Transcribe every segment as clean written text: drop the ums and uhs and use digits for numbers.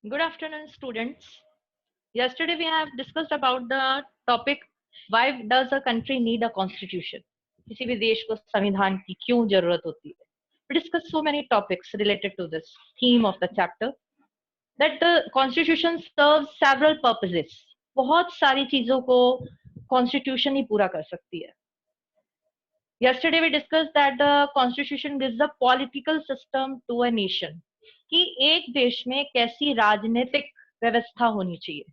Good afternoon, students. Yesterday we have discussed about the topic why does a country need a constitution? किसी भी देश को संविधान की क्यों जरूरत होती है? We discussed so many topics related to this theme of the chapter. That the constitution serves several purposes. बहुत सारी चीजों को constitution ही पूरा कर सकती है. Yesterday we discussed that the constitution gives a political system to a nation. कि एक देश में कैसी राजनीतिक व्यवस्था होनी चाहिए,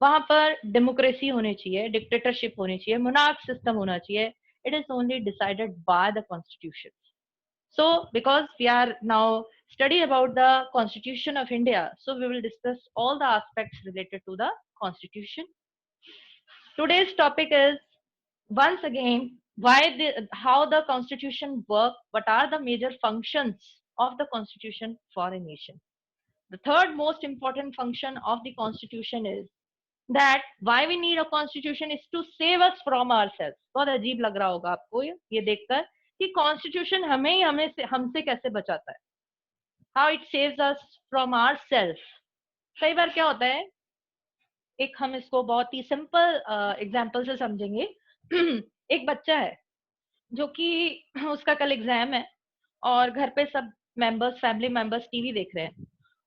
वहां पर डेमोक्रेसी होनी चाहिए, डिक्टेटरशिप होनी चाहिए, मोनार्क सिस्टम होना चाहिए. It is only decided by the constitution. So because we are now study about the constitution of India, so we will discuss all the aspects related to the constitution. Today's topic is once again how the constitution work, what are the major functions of the constitution for a nation. The third most important function of the constitution is that why we need a constitution is to save us from ourselves. बहुत अजीब लग रहा होगा आपको ये देखकर कि constitution हमें ही हमें से हमसे कैसे बचाता है. How it saves us from ourself. कई बार क्या होता है, एक हम इसको बहुत ही सिंपल एग्जांपल से समझेंगे. एक बच्चा है जो कि उसका कल एग्जाम है और घर पे सब मेंबर्स, फैमिली मेंबर्स टीवी देख रहे हैं.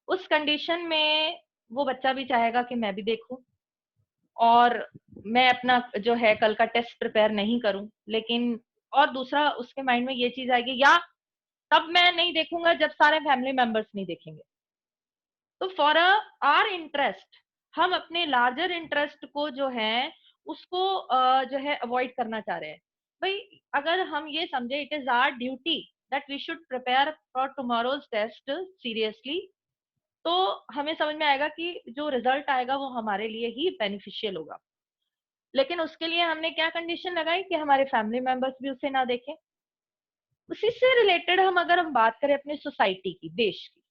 उस कंडीशन में वो बच्चा भी चाहेगा कि मैं भी देखूं और मैं अपना जो है कल का टेस्ट प्रिपेयर नहीं करूं. लेकिन और दूसरा उसके माइंड में ये चीज आएगी, या तब मैं नहीं देखूंगा जब सारे फैमिली मेंबर्स नहीं देखेंगे. तो फॉर आर इंटरेस्ट हम अपने लार्जर इंटरेस्ट को जो है उसको जो है अवॉइड करना चाह रहे हैं. भाई अगर हम ये समझे it is our duty that we should prepare for tomorrow's test seriously, तो हमें समझ में आएगा कि जो रिजल्ट आएगा वो हमारे लिए ही बेनिफिशियल होगा. लेकिन उसके लिए हमने क्या कंडीशन लगाई कि हमारे फैमिली मेंबर्स भी उसे ना देखें. उसी से रिलेटेड हम बात करें अपने सोसाइटी की, देश की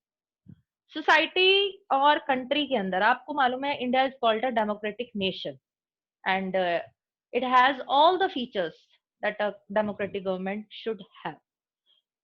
सोसाइटी और कंट्री के अंदर, आपको मालूम है India is called a democratic nation and it has all the features that a democratic government should have.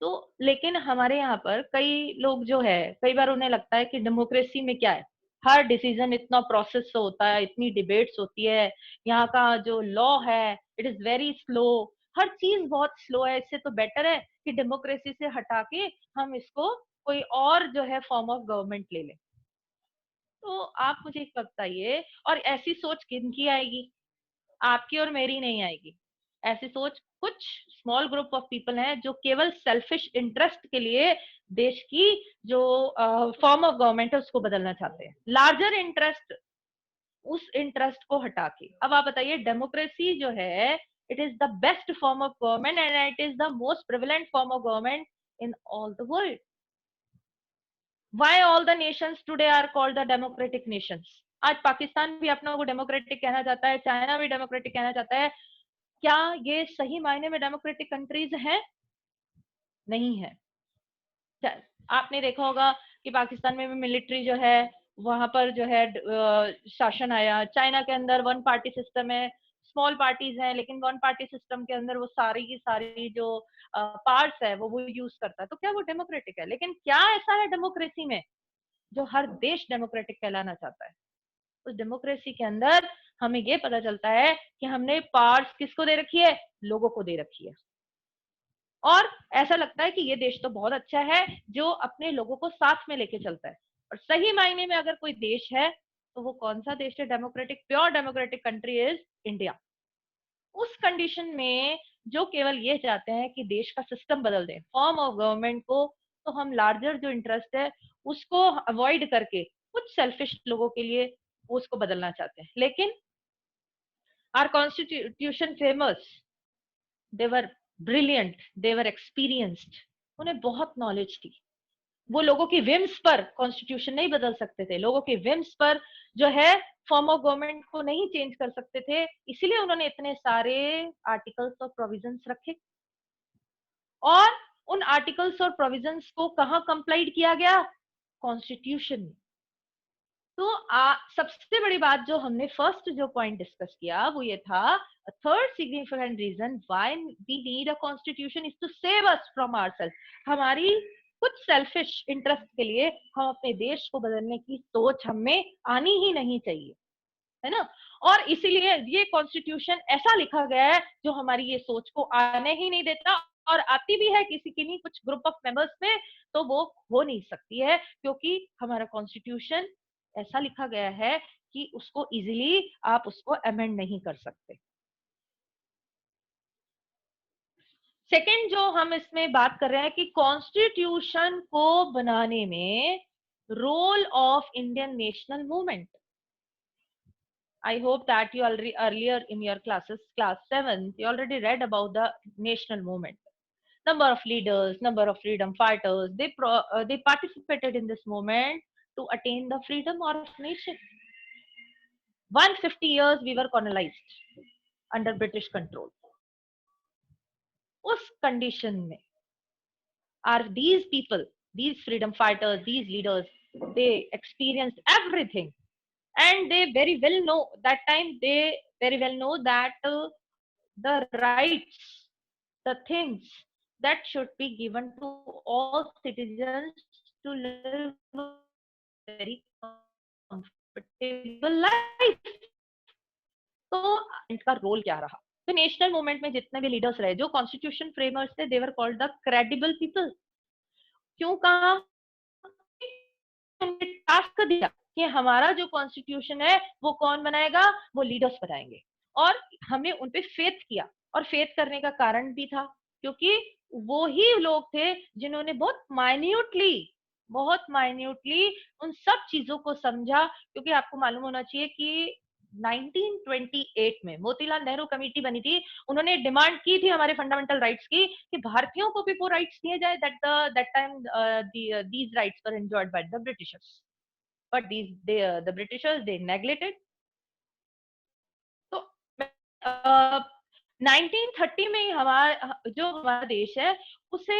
तो लेकिन हमारे यहाँ पर कई लोग जो है, कई बार उन्हें लगता है कि डेमोक्रेसी में क्या है, हर डिसीजन इतना प्रोसेस से होता है, इतनी डिबेट्स होती है, यहाँ का जो लॉ है इट इज वेरी स्लो, हर चीज बहुत स्लो है, इससे तो बेटर है कि डेमोक्रेसी से हटा के हम इसको कोई और जो है फॉर्म ऑफ गवर्नमेंट ले लें. तो आप मुझे एक बताइए, और ऐसी सोच किनकी आएगी? आपकी और मेरी नहीं आएगी. ऐसी सोच कुछ स्मॉल ग्रुप ऑफ पीपल हैं जो केवल सेल्फिश इंटरेस्ट के लिए देश की जो फॉर्म ऑफ गवर्नमेंट है उसको बदलना चाहते हैं, लार्जर इंटरेस्ट, उस इंटरेस्ट को हटा के. अब आप बताइए, डेमोक्रेसी जो है it is the best form of government and it is the most prevalent form of government in all the world. Why all the nations today are called the democratic nations? आज पाकिस्तान भी अपना को democratic कहना चाहता है, China भी democratic कहना चाहता है. क्या ये सही मायने में डेमोक्रेटिक कंट्रीज हैं? नहीं है. आपने देखा होगा कि पाकिस्तान में भी मिलिट्री जो है वहां पर जो है शासन आया. चाइना के अंदर वन पार्टी सिस्टम है, स्मॉल पार्टीज हैं, लेकिन वन पार्टी सिस्टम के अंदर वो सारी की सारी जो पार्ट्स है वो यूज करता है. तो क्या वो डेमोक्रेटिक है? लेकिन क्या ऐसा है डेमोक्रेसी में जो हर देश डेमोक्रेटिक कहलाना चाहता है? उस डेमोक्रेसी के अंदर हमें ये पता चलता है कि हमने पावर्स किसको दे रखी है? लोगों को दे रखी है. और ऐसा लगता है कि ये देश तो बहुत अच्छा है जो अपने लोगों को साथ में लेके चलता है. और सही मायने में अगर कोई देश है तो वो कौन सा देश है? Democratic, pure democratic country is India. उस कंडीशन में जो केवल ये चाहते हैं कि देश का सिस्टम बदल दें, फॉर्म ऑफ गवर्नमेंट को, तो हम लार्जर जो इंटरेस्ट है उसको अवॉइड करके कुछ सेल्फिश लोगों के लिए उसको बदलना चाहते हैं. लेकिन our constitution famous, they were brilliant, they were experienced, उन्हें बहुत नॉलेज थी. वो लोगों की विम्स पर कॉन्स्टिट्यूशन नहीं बदल सकते थे, लोगों की विम्स पर जो है फॉर्म ऑफ गवर्नमेंट को नहीं चेंज कर सकते थे, इसीलिए उन्होंने इतने सारे आर्टिकल्स और प्रोविजंस रखे. और उन आर्टिकल्स और प्रोविजंस को कहां कंप्लाइड किया गया? कॉन्स्टिट्यूशन में. तो सबसे बड़ी बात जो हमने फर्स्ट जो पॉइंट डिस्कस किया वो ये था, third significant reason why we need a constitution is to save us from ourself. हमारी कुछ सेल्फिश इंटरेस्ट के लिए हम अपने देश को बदलने की सोच हमें आनी ही नहीं चाहिए, है ना। और इसीलिए ये कॉन्स्टिट्यूशन ऐसा लिखा गया है जो हमारी ये सोच को आने ही नहीं देता, और आती भी है किसी की नहीं, कुछ ग्रुप ऑफ मेंबर्स में, तो वो हो नहीं सकती है, क्योंकि हमारा कॉन्स्टिट्यूशन ऐसा लिखा गया है कि उसको इजीली आप उसको अमेंड नहीं कर सकते। सेकंड जो हम इसमें बात कर रहे हैं कि कॉन्स्टिट्यूशन को बनाने में role of Indian national movement. I hope that you already earlier in your classes, class 7, you already read about the national movement. Number of leaders, number of freedom fighters, they participated in this movement to attain the freedom of nation. 150 years we were colonized under British control. उस condition में are these people, these freedom fighters, these leaders, they experienced everything, and they very well know that time, they very well know that the rights, the things that should be given to all citizens to live a very comfortable life. तो इनका role क्या रहा? तो national movement में जितने भी leaders रहे, जो कॉन्स्टिट्यूशन फ्रेमर्स थे, they were called the credible people. क्यों कहा? टास्क दिया कि हमारा जो कॉन्स्टिट्यूशन है वो कौन बनाएगा? वो लीडर्स बनाएंगे। और हमने उन पे फेथ किया, और फेथ करने का कारण भी था क्योंकि वो ही लोग थे जिन्होंने बहुत माइन्यूटली उन सब चीजों को समझा। क्योंकि आपको मालूम होना चाहिए कि 1928 में मोतीलाल नेहरू कमेटी बनी थी। उन्होंने डिमांड की थी हमारे फंडामेंटल राइट्स की कि भारतीयों को भी वो राइट्स दिए जाए, that time these rights were enjoyed by the Britishers, but the Britishers they neglected. तो 1930 में हमारा देश है उसे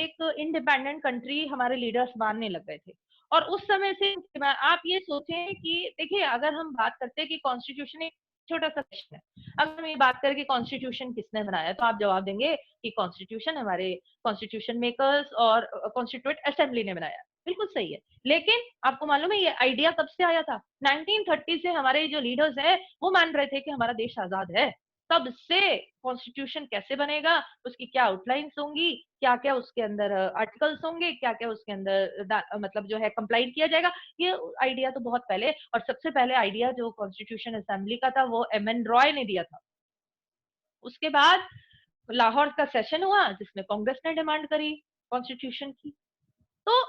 एक इंडिपेंडेंट कंट्री हमारे लीडर्स मानने लग गए थे। और उस समय से आप ये सोचें कि देखिए, अगर हम बात करते हैं कि कॉन्स्टिट्यूशन एक छोटा सा क्वेश्चन है, अगर हम ये बात करें कि कॉन्स्टिट्यूशन किसने बनाया, तो आप जवाब देंगे कि कॉन्स्टिट्यूशन हमारे कॉन्स्टिट्यूशन मेकर्स और कॉन्स्टिट्यूएंट असेंबली ने बनाया। बिल्कुल सही है, लेकिन आपको मालूम है ये आइडिया कब से आया था? 1930 से हमारे जो लीडर्स हैं वो मान रहे थे कि हमारा देश आजाद है। तब से कॉन्स्टिट्यूशन कैसे बनेगा, उसकी क्या आउटलाइंस होंगी, क्या क्या उसके अंदर आर्टिकल्स होंगे, क्या क्या उसके अंदर मतलब जो है कंप्लाइन किया जाएगा, ये आइडिया तो बहुत पहले, और सबसे पहले आइडिया जो कॉन्स्टिट्यूशन असेंबली का था वो एम एन रॉय ने दिया था। उसके बाद लाहौर का सेशन हुआ जिसमें कांग्रेस ने डिमांड करी कॉन्स्टिट्यूशन की। तो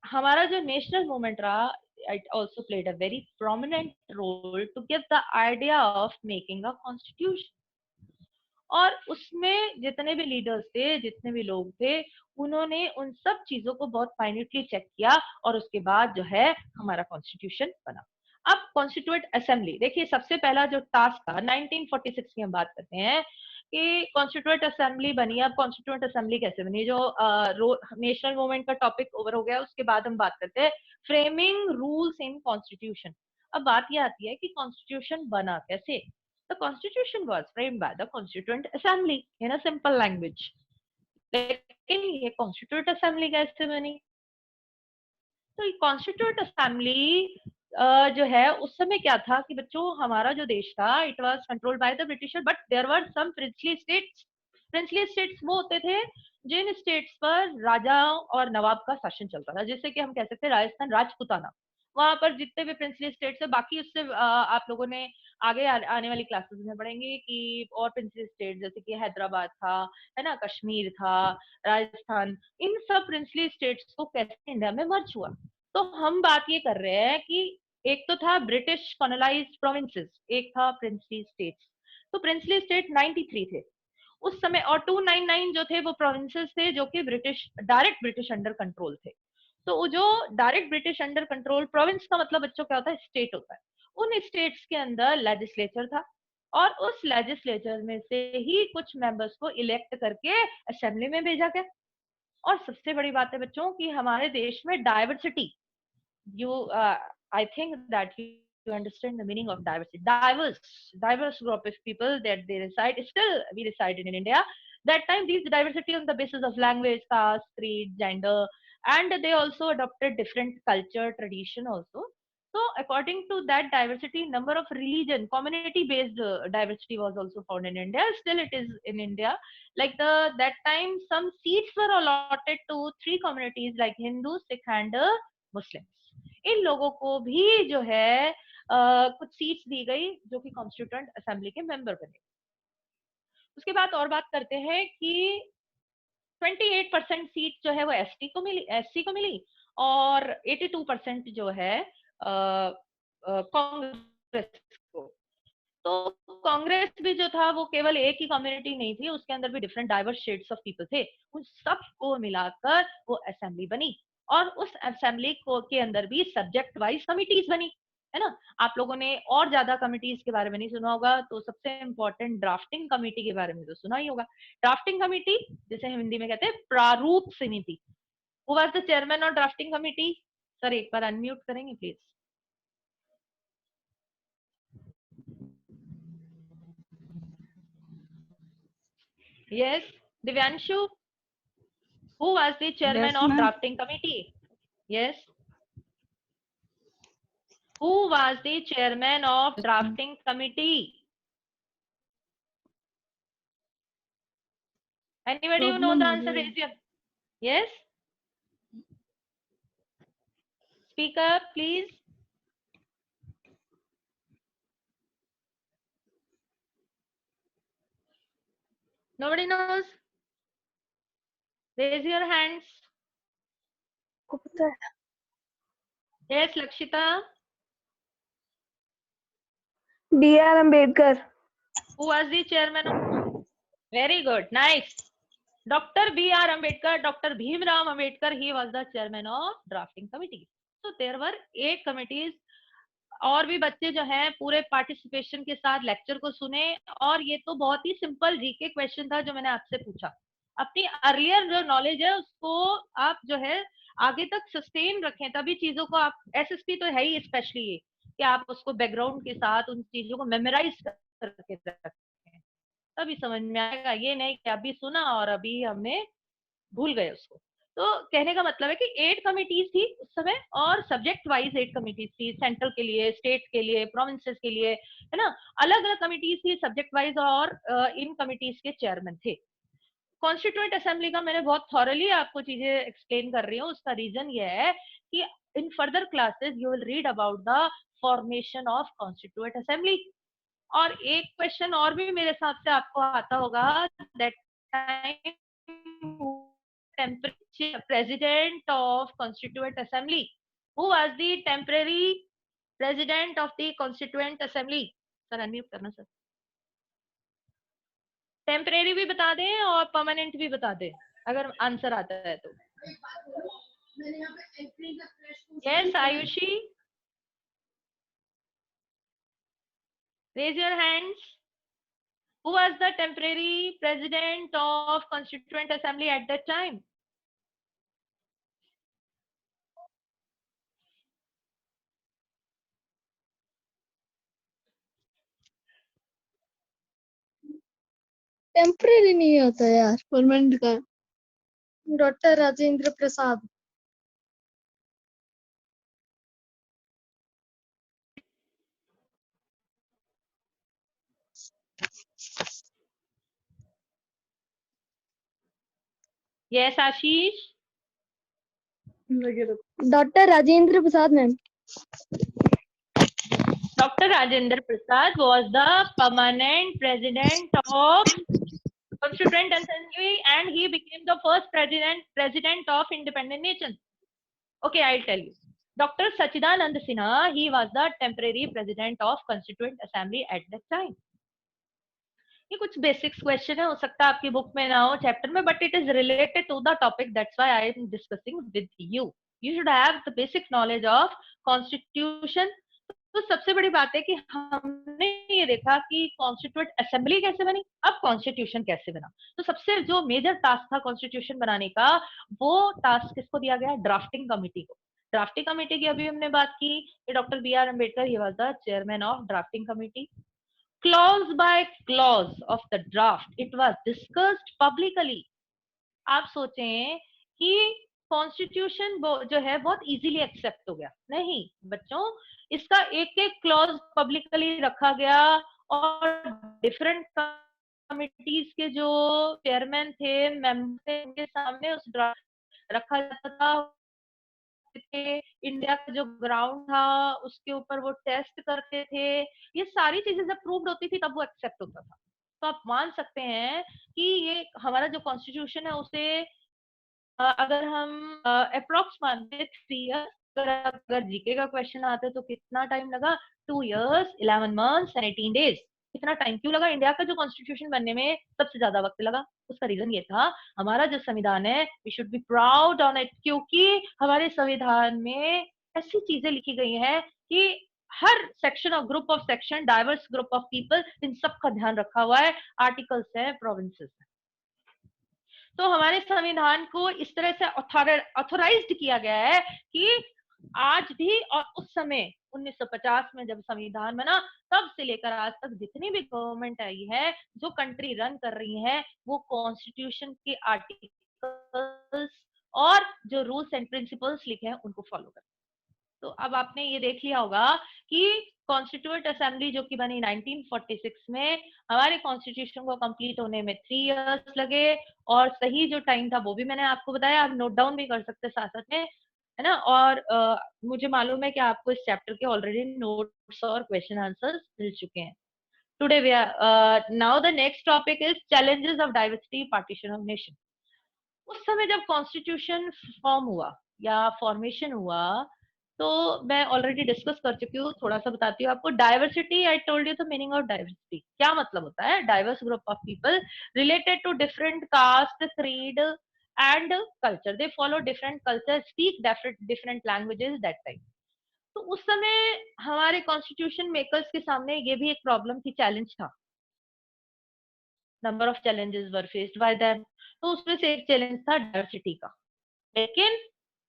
हमारा जो नेशनल मूवमेंट रहा, it also played a very prominent role to give the idea of making a constitution. और उसमें जितने भी लीडर्स थे, जितने भी लोग थे, उन्होंने उन सब चीजों को बहुत माइन्यूटली चेक किया, और उसके बाद जो है हमारा कॉन्स्टिट्यूशन बना। अब कॉन्स्टिट्यूएंट असेंबली देखिए, सबसे पहला जो टास्क था 1946 की हम बात करते हैं कि कॉन्स्टिट्यूएंट असेंबली बनी। अब कॉन्स्टिट्यूएंट असेंबली कैसे बनी? जो नेशनल मूवमेंट का टॉपिक ओवर हो गया, उसके बाद हम बात करते हैं फ्रेमिंग रूल्स इन कॉन्स्टिट्यूशन। अब बात यह आती है कि कॉन्स्टिट्यूशन बना कैसे? The constitution was framed by the Constituent Assembly in a simple language. लेकिन ये Constituent Assembly कैसे बनी? तो ये Constituent Assembly जो है उस समय क्या था कि बच्चों, हमारा जो देश था, it was controlled by the Britisher, but there were some princely states. Princely states वो होते थे जिन स्टेट्स पर राजा और नवाब का शासन चलता था, जैसे कि हम कह सकते हैं राजस्थान राजपूताना। वहां पर जितने भी प्रिंसली स्टेट्स है, बाकी उससे आप लोगों ने आगे आने वाली क्लासेस में पढ़ेंगे कि और प्रिंसली स्टेट जैसे कि हैदराबाद था, है ना, कश्मीर था, राजस्थान, इन सब प्रिंसली स्टेट्स को कैसे इंडिया में मर्ज हुआ। तो हम बात ये कर रहे हैं कि एक तो था ब्रिटिश कॉलोनाइज्ड प्रोविंसेस, एक था प्रिंसली स्टेट्स। तो प्रिंसली स्टेट 93 थे उस समय, और 299 जो थे वो प्रोविंसेस थे जो कि डायरेक्ट ब्रिटिश अंडर कंट्रोल थे। तो वो जो direct British under control, province का मतलब बच्चों क्या होता है? स्टेट होता है। उन स्टेट्स के अंदर लेजिस्लेचर था, और उस लेजिस्लेचर में से ही कुछ मेंबर्स को इलेक्ट करके असेंबली में भेजा गया। और सबसे बड़ी बात है बच्चों कि हमारे देश में diversity, you I think that you understand the meaning of diversity. Diverse group of people that they reside, still we reside in India. That time these diversity on the basis of language, caste, creed, gender, and they also adopted different culture, tradition also. So according to that diversity, number of religion, community based diversity was also found in India. Still it is in India. Like that time some seats were allotted to three communities like Hindu, Sikh and Muslims. इन लोगों को भी जो है कुछ seats दी गई जो कि constituent assembly के मेंबर बने. उसके बाद और बात करते हैं कि 28% सीट जो है वो एसटी को मिली, एससी को मिली, और 82% जो है कांग्रेस को. तो कांग्रेस भी जो था वो केवल एक ही कम्युनिटी नहीं थी, उसके अंदर भी different diverse shades of people थे. उन सबको मिलाकर वो असेंबली बनी, और उस असेंबली को के अंदर भी सब्जेक्ट वाइज कमिटीज बनी, है ना. आप लोगों ने और ज्यादा कमिटीज के बारे में नहीं सुना होगा, तो सबसे इंपॉर्टेंट ड्राफ्टिंग कमेटी के बारे में तो सुना ही होगा. ड्राफ्टिंग कमेटी जिसे हिंदी में कहते हैं प्रारूप समिति. Who was the chairman of drafting committee? Sir एक बार अनम्यूट करेंगे please. Yes, Divyanshu, who was the chairman Yes, of ma'am. drafting committee? Yes. Who was the chairman of drafting committee? Anybody who know the answer, raise your. Yes. Speak up, please. Nobody knows. Raise your hands. Yes, Lakshita. B.R. Ambedkar. Who was the chairman of? Very good, nice. Dr. B.R. Ambedkar, Dr. Bhimrao Ambedkar, he was the chairman of drafting committee. So there were 8 committees. और भी बच्चे जो हैं पूरे participation के साथ lecture को सुने, और ये तो बहुत ही सिंपल जीके क्वेश्चन था जो मैंने आपसे पूछा. अपनी अर्लियर जो नॉलेज है उसको आप जो है आगे तक सस्टेन रखें, तभी चीजों को आप, एसएसपी तो है ही स्पेशली ये कि आप उसको बैकग्राउंड के साथ उन चीजों को मेमोराइज करके रखें, तभी समझ में आएगा. ये नहीं कि अभी सुना और अभी हमने भूल गए उसको. तो कहने का मतलब है कि 8 कमिटीज थी उस समय, और सब्जेक्ट वाइज 8 कमिटीज थी, सेंट्रल के लिए, स्टेट के लिए, प्रोविंसेस के लिए, है ना. अलग अलग कमिटीज थी सब्जेक्ट वाइज, और इन कमिटीज के चेयरमैन थे. कॉन्स्टिट्यूएंट असेंबली का मैंने बहुत थॉरली आपको चीजें एक्सप्लेन कर रही हूँ. उसका रीजन ये है कि in further classes you will read about the formation of constituent assembly. और एक क्वेश्चन और भी मेरे हिसाब से आपको आता होगा, that time temporary president of constituent assembly. Who was the temporary president of the constituent assembly? Sir unmute करना सर. टेम्परेरी भी बता दें और परमानेंट भी बता दें अगर आंसर आता है तो. Yes Ayushi, raise your hands. Who was the temporary president of constituent assembly at that time? Temporary नहीं होता यार, परमानेंट का. Doctor Rajendra Prasad. Yes Ashish. Doctor Rajendra Prasad ma'am. Dr. Rajendra Prasad was the permanent president of Constituent Assembly, and he became the first president of independent nation. Okay, I'll tell you. Dr. Sachidanand Sinha, he was the temporary president of Constituent Assembly at that time. ये कुछ basics question है, हो सकता है आपकी book में ना हो चैप्टर में, but it is related to the topic, that's why I am discussing with you. You should have the basic knowledge of constitution. तो सबसे बड़ी बात है कि हमने ये देखा कि कॉन्स्टिट्यूएंट असेंबली कैसे बनी, अब कॉन्स्टिट्यूशन कैसे बना. तो सबसे जो मेजर टास्क था कॉन्स्टिट्यूशन बनाने का, वो टास्क किसको दिया गया? ड्राफ्टिंग कमेटी को. ड्राफ्टिंग कमेटी की अभी हमने बात की कि doctor B R Ambedkar he was the chairman of drafting committee. Clause by clause of the draft, it was discussed publicly. आप सोचें कि कॉन्स्टिट्यूशन जो है बहुत इजीली एक्सेप्ट हो गया। नहीं बच्चों, इसका एक एक क्लॉज पब्लिकली रखा गया और डिफरेंट कमिटीज के जो चेयरमैन थे, मेंबर थे, उनके सामने उस ड्राफ्ट रखा जाता था। इंडिया का जो ग्राउंड था उसके ऊपर वो टेस्ट करते थे। ये सारी चीजें जब प्रूव्ड होती थी तब वो एक्सेप्ट होता था। तो आप मान सकते हैं कि ये हमारा जो कॉन्स्टिट्यूशन है उसे अगर हम अप्रोक्स मानते 3 इयर्स, अगर जीके का क्वेश्चन आता तो कितना टाइम लगा? 2 इयर्स 11 मंथ्स एंड 18 डेज। इतना टाइम क्यों लगा? इंडिया का जो कॉन्स्टिट्यूशन बनने में सबसे ज्यादा वक्त लगा। उसका रीजन ये था, हमारा जो संविधान है we should be proud on it, क्योंकि हमारे संविधान में ऐसी चीजें लिखी गई हैं कि हर सेक्शन और group of section, diverse group of people, इन सब का ध्यान रखा हुआ है। आर्टिकल्स है, प्रोविंसेस है। तो हमारे संविधान को इस तरह से ऑथोराइज्ड किया गया है कि आज भी और उस समय 1950 में जब संविधान बना तब से लेकर आज तक जितनी भी गवर्नमेंट आई है, जो कंट्री रन कर रही है, वो कॉन्स्टिट्यूशन के आर्टिकल्स और जो रूल्स एंड प्रिंसिपल्स लिखे हैं उनको फॉलो कर। तो अब आपने ये देख लिया होगा कि कॉन्स्टिट्यूएंट असेंबली जो कि बनी 1946 में, हमारे कॉन्स्टिट्यूशन को कंप्लीट होने में 3 इयर्स लगे। और सही जो टाइम था वो भी मैंने आपको बताया, आप नोट डाउन भी कर सकते हैं साथ साथ में, है ना। और मुझे मालूम है कि आपको इस चैप्टर के ऑलरेडी नोट्स और क्वेश्चन आंसर्स मिल चुके हैं। Today we are now the next topic is challenges of diversity partition of nation. उस समय जब कॉन्स्टिट्यूशन फॉर्म हुआ या फॉर्मेशन हुआ, तो मैं ऑलरेडी डिस्कस कर चुकी हूँ, थोड़ा सा बताती हूँ आपको। Diversity, I told you the meaning of diversity. क्या मतलब होता है? Diverse group of people related to different caste, creed and culture. They follow different culture, speak different languages that time. तो उस समय हमारे कॉन्स्टिट्यूशन मेकर्स के सामने ये भी एक प्रॉब्लम थी, चैलेंज था। Number of challenges were faced by them. तो उसमें से एक चैलेंज था डाइवर्सिटी का। लेकिन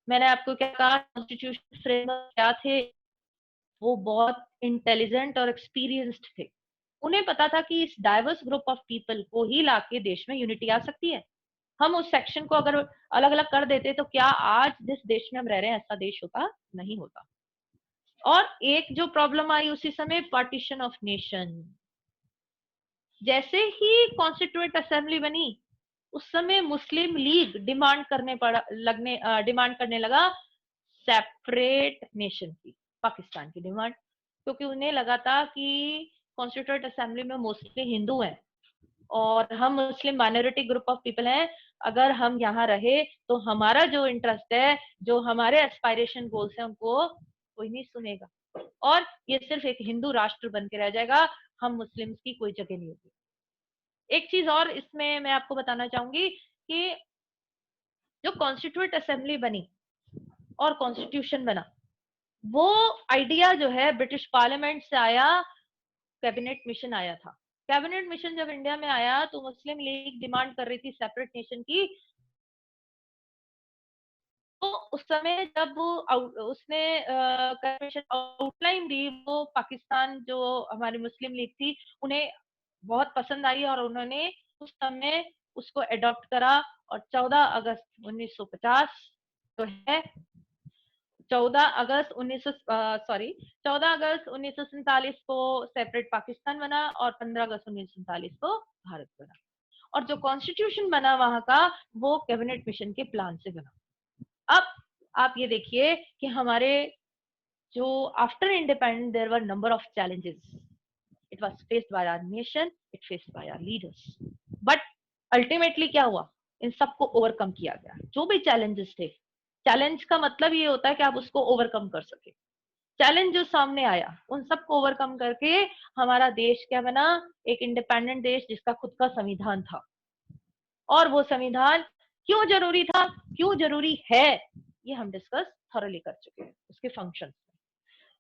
मैंने आपको क्या कहा, कॉन्स्टिट्यूशन फ्रेमवर्क क्या थे? वो बहुत इंटेलिजेंट और एक्सपीरियंस्ड थे। उन्हें पता था कि इस डाइवर्स ग्रुप ऑफ पीपल को ही लाके देश में यूनिटी आ सकती है। हम उस सेक्शन को अगर अलग अलग कर देते तो क्या आज जिस देश में हम रह रहे हैं ऐसा देश होता? नहीं होता। और एक जो प्रॉब्लम आई उसी समय, पार्टीशन ऑफ नेशन। जैसे ही कॉन्स्टिट्यूएंट असेंबली बनी उस समय मुस्लिम लीग डिमांड करने लगा सेपरेट नेशन की, पाकिस्तान की डिमांड। क्योंकि उन्हें लगा था कि कॉन्स्टिट्यूएंट असेंबली में मोस्टली हिंदू हैं और हम मुस्लिम माइनॉरिटी ग्रुप ऑफ पीपल हैं। अगर हम यहाँ रहे तो हमारा जो इंटरेस्ट है, जो हमारे एस्पायरेशन गोल्स हैं, उनको कोई नहीं सुनेगा और ये सिर्फ एक हिंदू राष्ट्र बन के रह जाएगा। हम मुस्लिम्स की कोई जगह नहीं होगी। एक चीज और इसमें मैं आपको बताना चाहूंगी कि जो कॉन्स्टिट्यूएंट असेंबली बनी और कॉन्स्टिट्यूशन बना, वो आइडिया जो है ब्रिटिश पार्लियामेंट से आया, कैबिनेट मिशन आया था। कैबिनेट मिशन जब इंडिया में आया तो मुस्लिम लीग डिमांड कर रही थी सेपरेट नेशन की। तो उस समय जब उसने मिशन आउटलाइन दी, वो पाकिस्तान जो हमारी मुस्लिम लीग थी उन्हें बहुत पसंद आई और उन्होंने उस समय उसको अडॉप्ट करा। और 14 अगस्त 1950 जो है 14 अगस्त 1947 को सेपरेट पाकिस्तान बना और 15 अगस्त 1947 को भारत बना। और जो कॉन्स्टिट्यूशन बना वहां का, वो कैबिनेट मिशन के प्लान से बना। अब आप ये देखिए कि हमारे जो after independence there were number of challenges. It was faced by our nation, it faced by our leaders, but ultimately क्या हुआ? इन सबको ओवरकम किया गया। जो भी चैलेंजेस थे, चैलेंज का मतलब ये होता है कि आप उसको ओवरकम कर सके। चैलेंज जो सामने आया उन सबको ओवरकम करके हमारा देश क्या बना? एक इंडिपेंडेंट देश जिसका खुद का संविधान था। और वो संविधान क्यों जरूरी था, क्यों जरूरी है, ये हम डिस्कस थॉरली कर चुके हैं उसके फंक्शंस।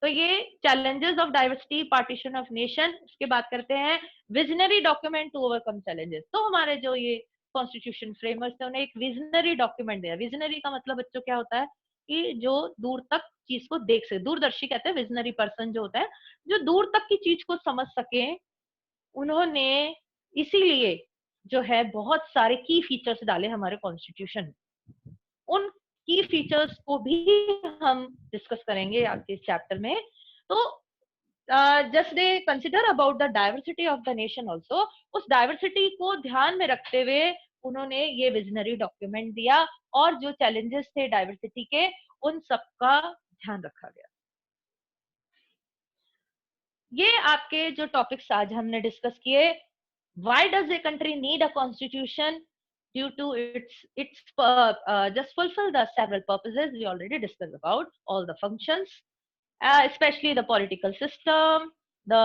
तो ये challenges of diversity, partition of nation. उसके बात करते हैं visionary document to overcome challenges. तो हमारे जो ये कॉन्स्टिट्यूशन फ्रेमवर्क है उन्हें एक विजनरी डॉक्यूमेंट दिया। विजनरी का मतलब बच्चों क्या होता है? कि जो दूर तक चीज को देख सके, दूरदर्शी कहते हैं। विजनरी पर्सन जो होता है, जो दूर तक की चीज को समझ सके। उन्होंने इसीलिए जो है बहुत सारे की फीचर्स डाले हमारे कॉन्स्टिट्यूशन में। उन की फीचर्स को भी हम डिस्कस करेंगे आपके इस चैप्टर में। तो just they consider about the diversity of the nation also, उस डाइवर्सिटी को ध्यान में रखते हुए उन्होंने ये विजनरी डॉक्यूमेंट दिया और जो चैलेंजेस थे डाइवर्सिटी के उन सबका ध्यान रखा गया। ये आपके जो टॉपिक्स आज हमने डिस्कस किए, why does a country need a constitution? Due to its just fulfill the several purposes we already discussed about all the functions, especially the political system, the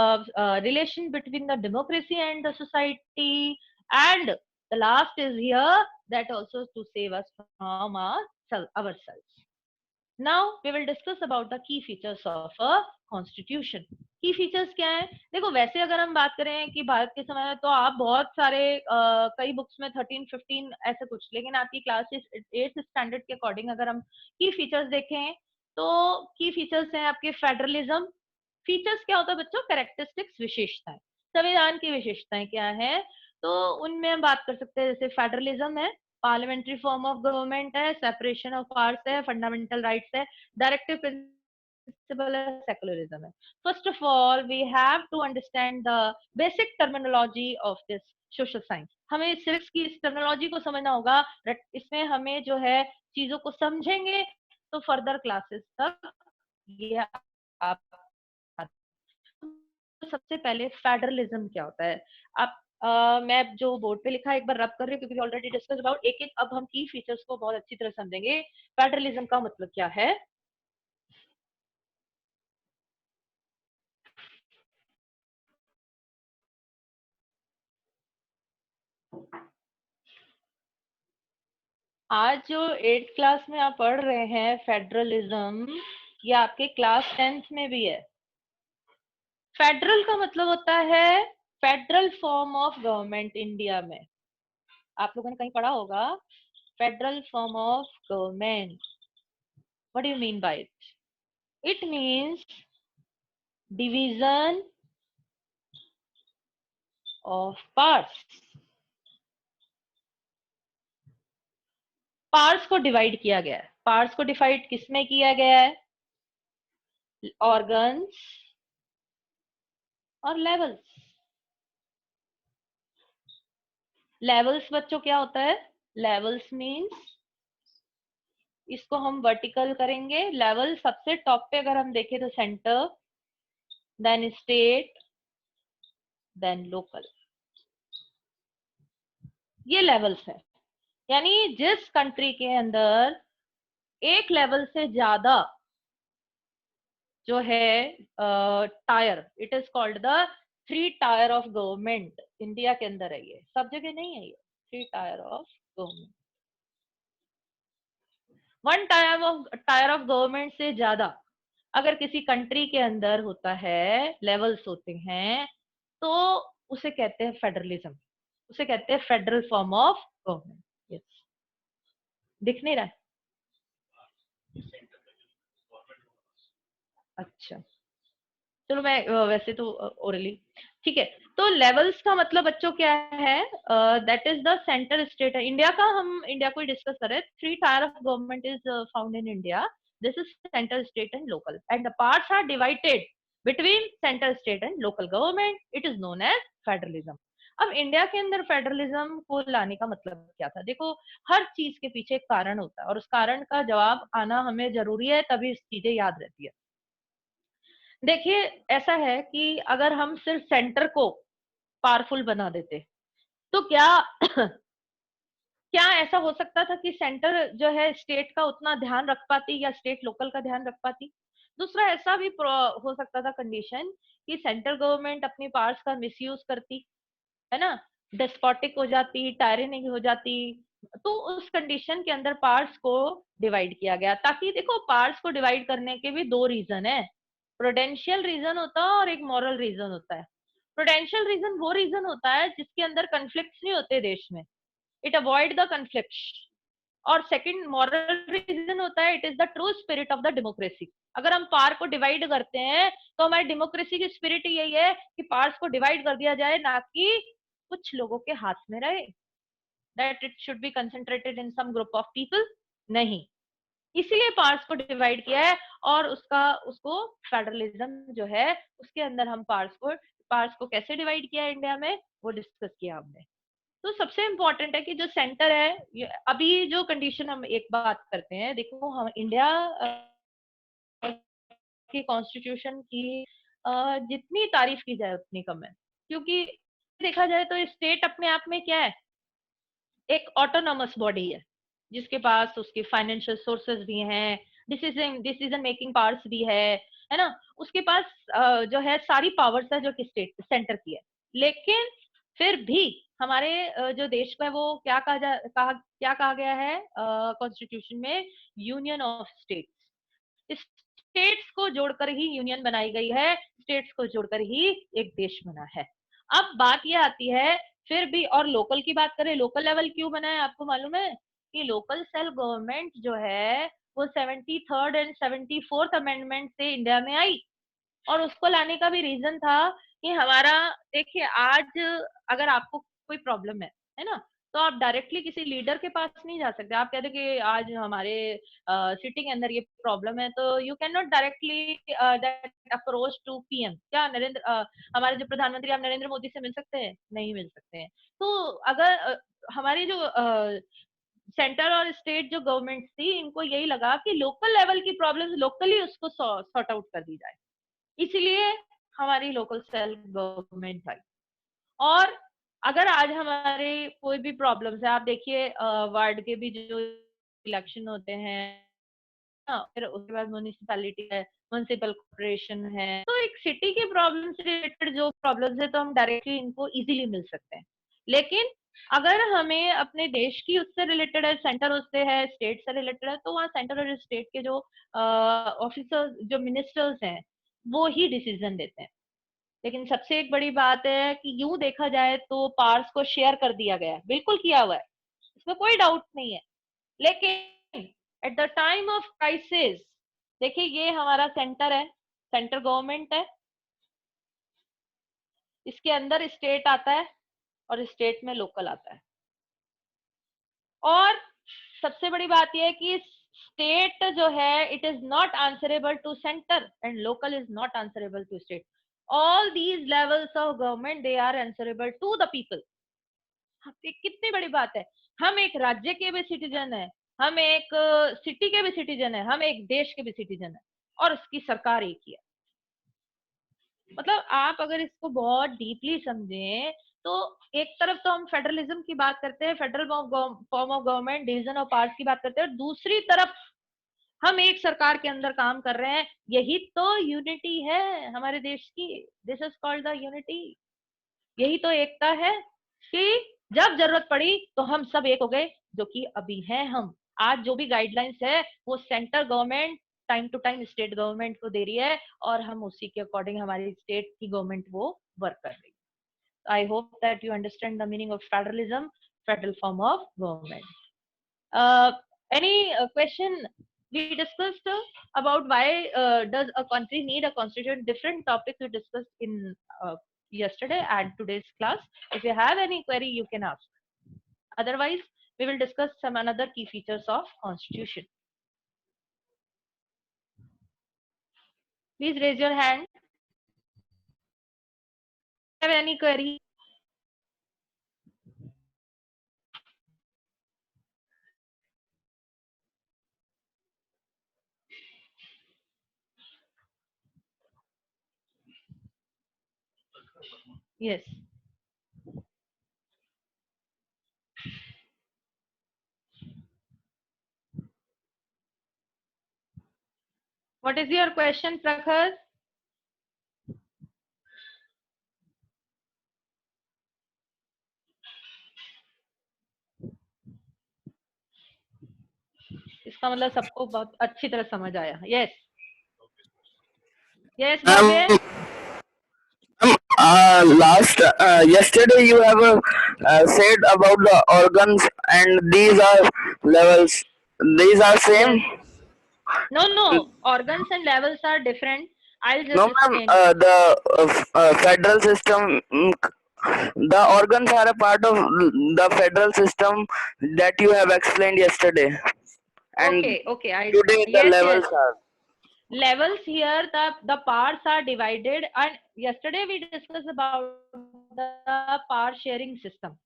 relation between the democracy and the society, and the last is here that also to save us from ourselves. Now we will discuss about the key features of a constitution. की features क्या है? देखो वैसे अगर हम बात करें कि भारत के समय में तो आप बहुत सारे कई बुक्स में 13, 15 ऐसे कुछ, लेकिन आपकी क्लास 8th स्टैंडर्ड के अकॉर्डिंग अगर हम की फीचर्स देखें तो की फीचर्स हैं आपके फेडरलिज्म। फीचर्स क्या होता है बच्चों? कैरेक्टरिस्टिक्स, विशेषताएं। संविधान की विशेषताएं क्या है? तो उनमें हम बात कर सकते हैं, जैसे फेडरलिज्म है, पार्लियामेंट्री फॉर्म ऑफ गवर्नमेंट है, सेपरेशन ऑफ पावर्स है, फंडामेंटल राइट्स है, डायरेक्टिव प्रिंसिपल है, सेकुलरिज्म है। First of all we have to understand the basic terminology of this social science. हमें सिविक्स की इस टर्मिनोलॉजी को समझना होगा। इसमें हमें जो है चीजों को समझेंगे तो फर्दर क्लासेस तक ये आप। तो सबसे पहले फेडरलिज्म क्या होता है? आप मैं जो बोर्ड पे लिखा है एक बार रब कर रही हूँ क्योंकि ऑलरेडी डिस्कस अबाउट एक एक। अब हम की फीचर्स को बहुत अच्छी तरह समझेंगे। फेडरलिज्म का मतलब क्या है? आज जो 8th क्लास में आप पढ़ रहे हैं फेडरलिज्म, ये आपके क्लास 10th में भी है। फेडरल का मतलब होता है federal form of government India में। आप लोगों ने कहीं पढ़ा होगा federal form of government. What do you mean by it? It means division of parts. Parts को डिवाइड किया गया है। पार्ट्स को डिवाइड किसमें किया गया है? ऑर्गन्स और लेवल्स। लेवल्स बच्चों क्या होता है? लेवल्स मीन्स, इसको हम वर्टिकल करेंगे। लेवल सबसे टॉप पे अगर हम देखें तो centre, then state, then local, ये लेवल्स है। यानी जिस कंट्री के अंदर एक लेवल से ज्यादा जो है tyre, it is called the 3 tier of government. India के अंदर है ये, सब जगह नहीं है ये। 3 tier of government, 1 tyre of government से ज्यादा अगर किसी कंट्री के अंदर होता है, लेवल्स होते हैं, तो उसे कहते हैं फेडरलिज्म। उसे कहते हैं federal form of government. Yes, दिख नहीं रहा है? अच्छा चलो मैं वैसे तो ओरली ठीक है। तो लेवल्स का मतलब बच्चों क्या है? That is the centre state. India का, हम इंडिया को ही डिस्कस करें। 3 tier of government is found in India. This is central, state and local, and the parts are divided between central, state and local government. It is known as federalism. अब India के अंदर federalism को लाने का मतलब क्या था? देखो, हर चीज के पीछे एक कारण होता है और उस कारण का जवाब आना हमें जरूरी है, तभी चीजें याद रहती है। देखिए, ऐसा है कि अगर हम सिर्फ सेंटर को पावरफुल बना देते तो क्या क्या ऐसा हो सकता था कि सेंटर जो है स्टेट का उतना ध्यान रख पाती या स्टेट लोकल का ध्यान रख पाती? दूसरा ऐसा भी हो सकता था कंडीशन कि सेंट्रल गवर्नमेंट अपनी पावर्स का मिसयूज करती, है ना, डेस्पोटिक हो जाती, टायरेनिक हो जाती। तो उस कंडीशन के अंदर पार्ट्स को डिवाइड किया गया, ताकि देखो पार्ट्स को डिवाइड करने के भी 2 रीजन है। प्रोडेंशियल रीजन होता है और एक मॉरल रीजन होता है। प्रोडेंशियल रीजन वो रीजन होता है जिसके अंदर कन्फ्लिक्ट्स नहीं होते देश में, इट अवॉइड द कन्फ्लिक्ट। और सेकंड मॉरल रीजन होता है, it is the true spirit of the democracy. अगर हम पावर को डिवाइड करते हैं तो हमारी डेमोक्रेसी की स्पिरिट यही है कि पावर्स को डिवाइड कर दिया जाए, ना कि कुछ लोगों के हाथ में रहे, that it should be concentrated in some group of people. नहीं, इसीलिए पार्ट्स को डिवाइड किया है और उसको फेडरलिज्म जो है उसके अंदर हम पार्ट्स को कैसे डिवाइड किया है इंडिया में वो डिस्कस किया हमने। तो सबसे इम्पोर्टेंट है कि जो सेंटर है, अभी जो कंडीशन हम एक बात करते हैं, देखो हम इंडिया की कॉन्स्टिट्यूशन की जितनी तारीफ की जाए उतनी कम है, क्योंकि देखा जाए तो स्टेट अपने आप में क्या है, एक ऑटोनॉमस बॉडी है जिसके पास उसके फाइनेंशियल सोर्सेज भी हैं, डिसीजन मेकिंग पावर्स भी है ना, उसके पास जो है सारी पावर्स है जो कि स्टेट सेंटर की है। लेकिन फिर भी हमारे जो देश का है वो क्या कहा गया है कॉन्स्टिट्यूशन में, यूनियन ऑफ स्टेट्स। स्टेट्स को जोड़कर ही यूनियन बनाई गई है, स्टेट्स को जोड़कर ही एक देश बना है। अब बात ये आती है फिर भी, और लोकल की बात करें, लोकल लेवल क्यों बना है आपको मालूम है कि लोकल सेल्फ गवर्नमेंट जो है वो 73rd एंड 74th अमेंडमेंट से इंडिया में आई, और उसको लाने का भी रीजन था कि हमारा, देखिए आज अगर आपको कोई प्रॉब्लम है ना, तो आप डायरेक्टली किसी लीडर के पास नहीं जा सकते। आप कहते कि आज हमारे सिटी के अंदर ये प्रॉब्लम है, तो you can not directly that approach to PM. क्या हमारे जो प्रधानमंत्री आप नरेंद्र मोदी से मिल सकते हैं? नहीं मिल सकते हैं। तो अगर हमारी जो सेंटर और स्टेट जो गवर्नमेंट थी, इनको यही लगा कि लोकल लेवल की प्रॉब्लम्स लोकली उसको सॉर्ट आउट कर दी जाए, इसीलिए हमारी लोकल सेल्फ गवर्नमेंट आई। और अगर आज हमारे कोई भी प्रॉब्लम्स है, आप देखिए वार्ड के भी जो इलेक्शन होते हैं ना, फिर उसके बाद म्यूनिसिपैलिटी है, म्यूनिसिपल कॉर्पोरेशन है, तो एक सिटी के प्रॉब्लम से रिलेटेड जो प्रॉब्लम्स है तो हम डायरेक्टली इनको इजीली मिल सकते हैं। लेकिन अगर हमें अपने देश की उससे रिलेटेड है, सेंटर उससे है, स्टेट से रिलेटेड है, तो वहाँ सेंटर और स्टेट के जो ऑफिसर्स जो मिनिस्टर्स हैं वो ही डिसीजन देते हैं। लेकिन सबसे एक बड़ी बात है कि यूं देखा जाए तो पावर्स को शेयर कर दिया गया है, बिल्कुल किया हुआ है, इसमें कोई डाउट नहीं है। लेकिन at the time of crisis, देखिए ये हमारा सेंटर है, सेंटर गवर्नमेंट है, इसके अंदर स्टेट आता है और स्टेट में लोकल आता है। और सबसे बड़ी बात यह है कि स्टेट जो है it is not answerable to centre and local is not answerable to state. All these levels of government they are answerable to the people. कितनी बड़ी बात है, हम एक राज्य के भी सिटीजन है, हम एक सिटी के भी सिटीजन है, हम एक देश के भी सिटीजन है, और उसकी सरकार एक ही है। मतलब आप अगर इसको बहुत डीपली समझें तो एक तरफ तो हम फेडरलिज्म की बात करते हैं, federal form of government, division of powers की बात करते हैं, और दूसरी तरफ हम एक सरकार के अंदर काम कर रहे हैं। यही तो यूनिटी है हमारे देश की, this is called the unity. यही तो एकता है कि जब जरूरत पड़ी तो हम सब एक हो गए, जो कि अभी हैं हम। आज जो भी गाइडलाइंस है वो centre government time to time state government को दे रही है, और हम उसी के अकॉर्डिंग हमारी स्टेट की गवर्नमेंट वो वर्क कर रही है। I hope that you understand the meaning of federalism, federal form of government. Any question? We discussed about why does a country need a constitution. Different topics we discussed in yesterday and today's class. If you have any query, you can ask. Otherwise, we will discuss some another key features of constitution. Please raise your hand. Have any query? Yes. What is your question, Prakhar? इसका मतलब सबको बहुत अच्छी तरह समझ आया। Yes. Yes, Bhavya. Yesterday you have said about the organs and these are levels. These are same. Yes. No. Organs and levels are different. I'll just No, ma'am. explain. The federal system. The organs are a part of the federal system that you have explained yesterday. And Okay. today the Yes. levels are. Levels here, the parts are divided, and yesterday we discussed about the power sharing system.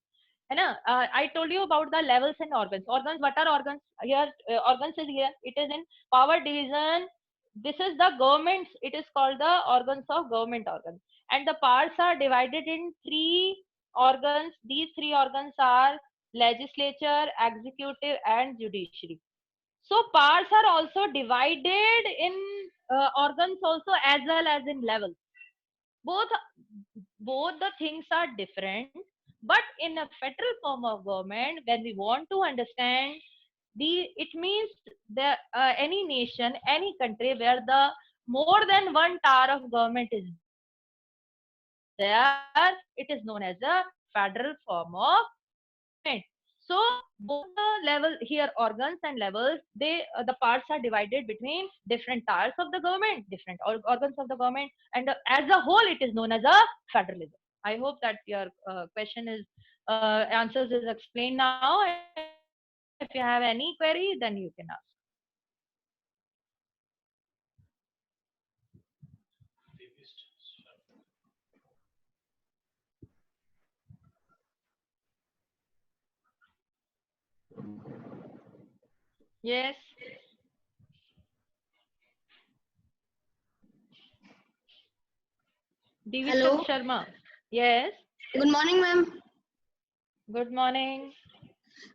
है ना? I told you about the levels and organs. Organs, what are organs? Here, organs is here. It is in power division. This is the government. It is called the organs of government organs. And the parts are divided in three organs. These three organs are legislature, executive, and judiciary. So parts are also divided in organs also as well as in levels. Both the things are different, but in a federal form of government, when we want to understand it means the any nation, any country where the more than one tower of government is there, it is known as a federal form of government. So both the level here, organs and levels, they the parts are divided between different towers of the government, different organs of the government, and as a whole, it is known as a federalism. I hope that your question is answers is explained now. If you have any query, then you can ask. Yes. Hello. Sharma. Yes. Good morning, ma'am. Good morning.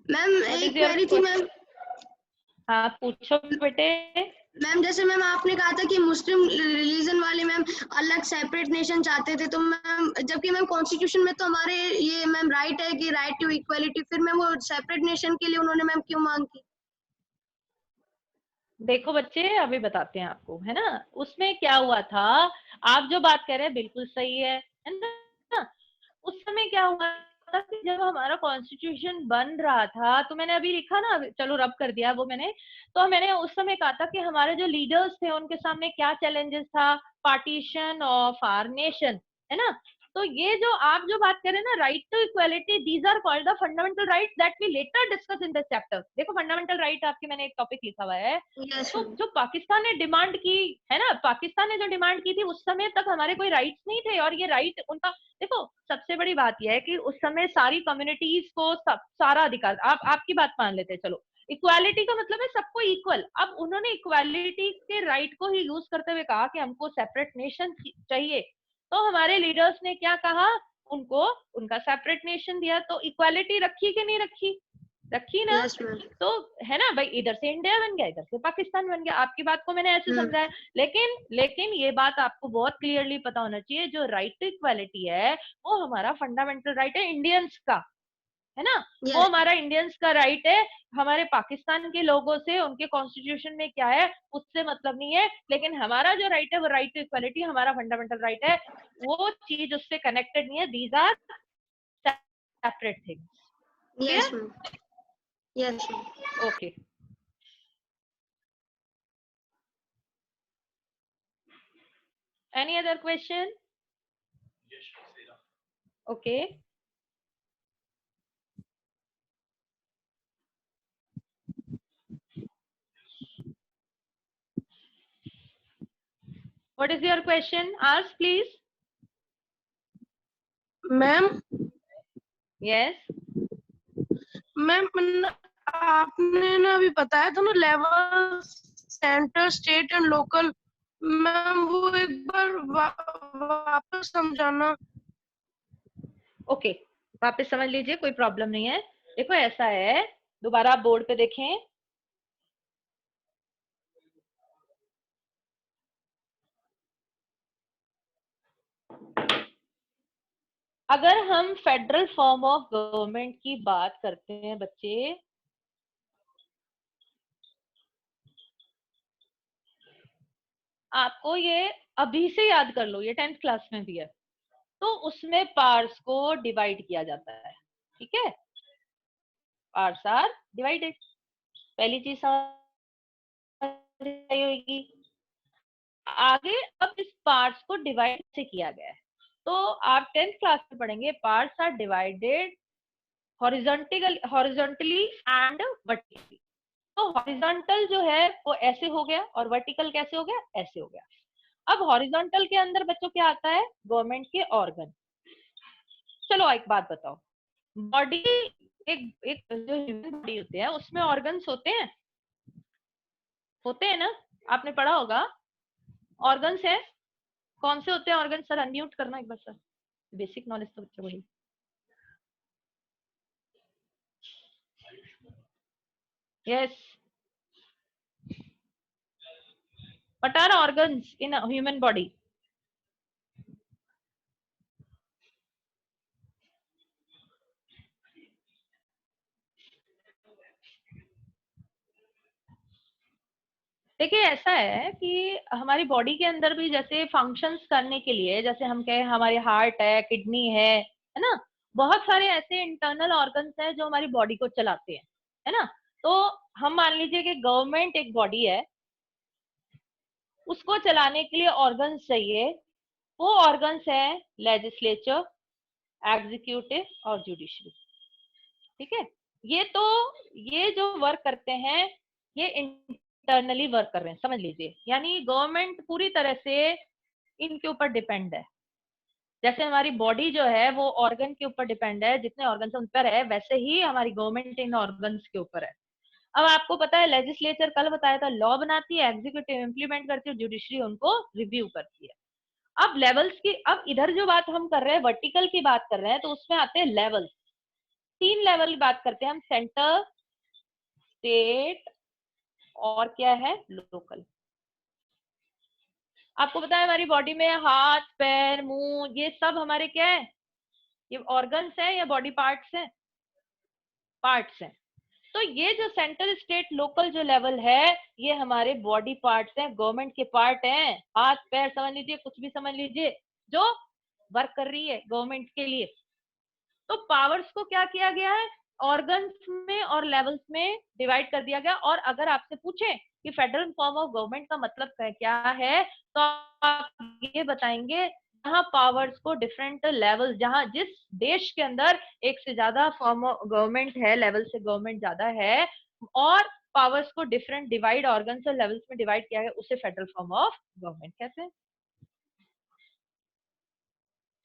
Ma'am एक query थी ma'am. हाँ पूछो बेटे. Ma'am जैसे ma'am आपने कहा था कि मुस्लिम रिलीजन वाले मैम अलग सेपरेट नेशन चाहते थे, तो मैम जबकि मैम कॉन्स्टिट्यूशन में तो हमारे ये मैम राइट है कि राइट टू इक्वालिटी, फिर मैम वो सेपरेट नेशन के लिए उन्होंने मैम क्यों मांग की? देखो बच्चे, अभी बताते हैं आपको, है ना. उसमें क्या हुआ था, आप जो बात कर रहे हैं बिल्कुल सही है ना. उस समय क्या हुआ था कि जब हमारा कॉन्स्टिट्यूशन बन रहा था, तो मैंने अभी लिखा ना, चलो रब कर दिया वो मैंने, तो मैंने उस समय कहा था कि हमारे जो लीडर्स थे उनके सामने क्या चैलेंजेस था, पार्टीशन ऑफ आवर नेशन, है ना. तो ये जो आप जो बात कर रहे हैं ना, right to equality, these are called the fundamental rights that we later discuss in this chapter. देखो फंडामेंटल राइट आपके मैंने एक टॉपिक लिखा हुआ है. तो जो पाकिस्तान ने डिमांड की है ना, पाकिस्तान ने जो डिमांड की थी, उस समय तक हमारे कोई राइट्स नहीं थे, और ये राइट उनका, देखो सबसे बड़ी बात यह है कि उस समय सारी कम्युनिटीज को सारा अधिकार, आपकी बात मान लेते हैं, चलो इक्वालिटी का मतलब है सबको इक्वल. अब उन्होंने इक्वालिटी के राइट को ही यूज करते हुए कहा कि हमको सेपरेट नेशन चाहिए. तो हमारे लीडर्स ने क्या कहा, उनको उनका सेपरेट नेशन दिया. तो इक्वालिटी रखी कि नहीं रखी? रखी ना. तो है ना भाई, इधर से इंडिया बन गया, इधर से पाकिस्तान बन गया. आपकी बात को मैंने ऐसे समझा है. लेकिन ये बात आपको बहुत क्लियरली पता होना चाहिए, जो राइट टू इक्वालिटी है वो हमारा फंडामेंटल राइट है इंडियंस का, है ना. वो हमारा इंडियंस का राइट है. हमारे पाकिस्तान के लोगों से उनके कॉन्स्टिट्यूशन में क्या है उससे मतलब नहीं है. लेकिन हमारा जो राइट है वो राइट टू इक्वालिटी हमारा फंडामेंटल राइट है, वो चीज उससे कनेक्टेड नहीं है. These are separate things. Yes. Okay. Any other question? Yes, okay. What is your question? Ask, please. Ma'am. Yes. Ma'am आपने ना अभी बताया था ना level centre, state and local, ma'am वो एक बार वापस समझाना. ओके, वापस समझ लीजिए, कोई प्रॉब्लम नहीं है. देखो ऐसा है, दोबारा आप बोर्ड पे देखें. अगर हम फेडरल फॉर्म ऑफ गवर्नमेंट की बात करते हैं बच्चे, आपको ये अभी से याद कर लो, ये 10th क्लास में भी है. तो उसमें पार्ट्स को डिवाइड किया जाता है. ठीक है, पार्ट्स आर डिवाइडेड. पहली चीज होगी. आगे अब इस पार्ट्स को डिवाइड से किया गया है, तो आप 10th क्लास में पढ़ेंगे parts are divided horizontally and vertically. तो हॉरिजॉन्टल जो है वो ऐसे हो गया और वर्टिकल कैसे हो गया, ऐसे हो गया। अब हॉरिजॉन्टल के अंदर बच्चों क्या आता है, गवर्नमेंट के ऑर्गन। चलो एक बात बताओ, बॉडी एक एक जो ह्यूमन बॉडी होती है उसमें ऑर्गन्स होते हैं ना, आपने पढ़ा होगा ऑर्गन्स है, कौन से होते हैं ऑर्गन? सर अनम्यूट करना एक बार सर, बेसिक नॉलेज तो बच्चों वही। Yes, what are organs in a human body? देखिए ऐसा है कि हमारी बॉडी के अंदर भी जैसे फंक्शंस करने के लिए, जैसे हम कहें हमारे हार्ट किडनी है ना, बहुत सारे ऐसे इंटरनल ऑर्गन्स हैं जो हमारी बॉडी को चलाते हैं, है ना। तो हम मान लीजिए कि गवर्नमेंट एक बॉडी है, उसको चलाने के लिए ऑर्गन्स चाहिए। वो ऑर्गन्स है लेजिस्लेचर, एग्जीक्यूटिव और जुडिशरी। ठीक है, ये जो वर्क करते हैं ये इंटरनली वर्क कर रहे हैं, समझ लीजिए। यानी गवर्नमेंट पूरी तरह से इनके ऊपर डिपेंड है। जैसे हमारी बॉडी जो है वो ऑर्गन के ऊपर डिपेंड है, जितने ऑर्गन उन पर है, वैसे ही हमारी गवर्नमेंट इन ऑर्गन्स के ऊपर है। अब आपको पता है लेजिस्लेचर कल बताया था लॉ बनाती है, एग्जीक्यूटिव इम्प्लीमेंट करती है, जुडिशरी उनको रिव्यू करती है। अब लेवल्स की, अब इधर जो बात हम कर रहे हैं वर्टिकल की बात कर रहे हैं, तो उसमें आते हैं लेवल्स। 3 लेवल की बात करते हैं हम, सेंटर, स्टेट और क्या है, लोकल। आपको पता है हमारी बॉडी में हाथ, पैर, मुंह, ये सब हमारे क्या है, ये ऑर्गन्स है या बॉडी पार्ट्स हैं? पार्ट्स हैं। तो ये जो सेंट्रल, स्टेट, लोकल जो लेवल है, ये हमारे बॉडी पार्ट्स हैं, गवर्नमेंट के पार्ट हैं। हाथ पैर समझ लीजिए, कुछ भी समझ लीजिए, जो वर्क कर रही है गवर्नमेंट के लिए। तो पावर्स को क्या किया गया है, ऑर्गन्स में और लेवल्स में डिवाइड कर दिया गया। और अगर आपसे पूछे कि फेडरल फॉर्म ऑफ गवर्नमेंट का मतलब क्या है, तो आप ये बताएंगे जहां पावर्स को डिफरेंट लेवल, जहां जिस देश के अंदर एक से ज्यादा फॉर्म ऑफ गवर्नमेंट है, लेवल से गवर्नमेंट ज्यादा है, और पावर्स को डिफरेंट डिवाइड ऑर्गन्स और लेवल्स में डिवाइड किया गया, उसे फेडरल फॉर्म ऑफ गवर्नमेंट कहते हैं।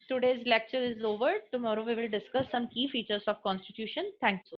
Today's lecture is over. Tomorrow we will discuss some key features of constitution. Thanks.